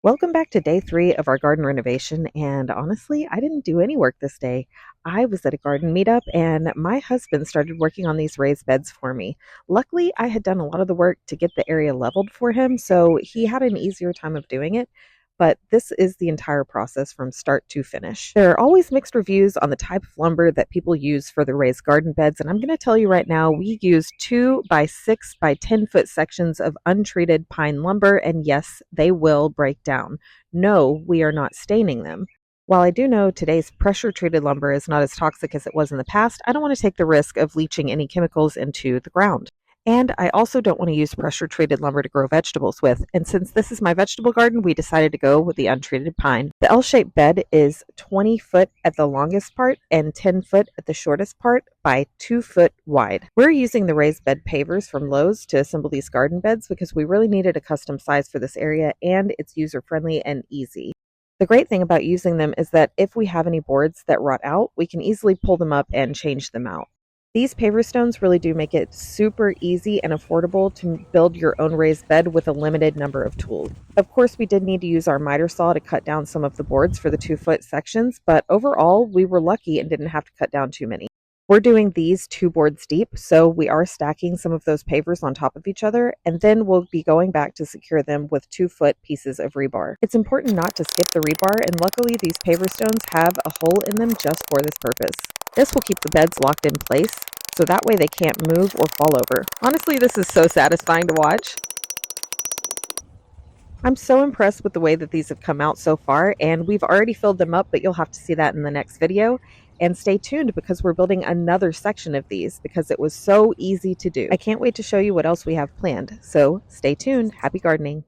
Welcome back to day 3 of our garden renovation. And honestly, I didn't do any work this day. I was at a garden meetup and my husband started working on these raised beds for me. Luckily, I had done a lot of the work to get the area leveled for him, so he had an easier time of doing it. But this is the entire process from start to finish. There are always mixed reviews on the type of lumber that people use for the raised garden beds, and I'm going to tell you right now, we use 2 by 6 by 10-foot sections of untreated pine lumber, and yes, they will break down. No, we are not staining them. While I do know today's pressure treated lumber is not as toxic as it was in the past, I don't want to take the risk of leaching any chemicals into the ground. And I also don't want to use pressure treated lumber to grow vegetables with. And since this is my vegetable garden, we decided to go with the untreated pine. The L-shaped bed is 20 foot at the longest part and 10 foot at the shortest part by 2 foot wide. We're using the raised bed pavers from Lowe's to assemble these garden beds because we really needed a custom size for this area, and it's user friendly and easy. The great thing about using them is that if we have any boards that rot out, we can easily pull them up and change them out. These paver stones really do make it super easy and affordable to build your own raised bed with a limited number of tools. Of course, we did need to use our miter saw to cut down some of the boards for the 2-foot sections, but overall, we were lucky and didn't have to cut down too many. We're doing these 2 boards deep, so we are stacking some of those pavers on top of each other, and then we'll be going back to secure them with 2-foot pieces of rebar. It's important not to skip the rebar, and luckily these paver stones have a hole in them just for this purpose. This will keep the beds locked in place, so that way they can't move or fall over. Honestly, this is so satisfying to watch. I'm so impressed with the way that these have come out so far, and we've already filled them up, but you'll have to see that in the next video. And stay tuned because we're building another section of these because it was so easy to do. I can't wait to show you what else we have planned. So stay tuned. Happy gardening.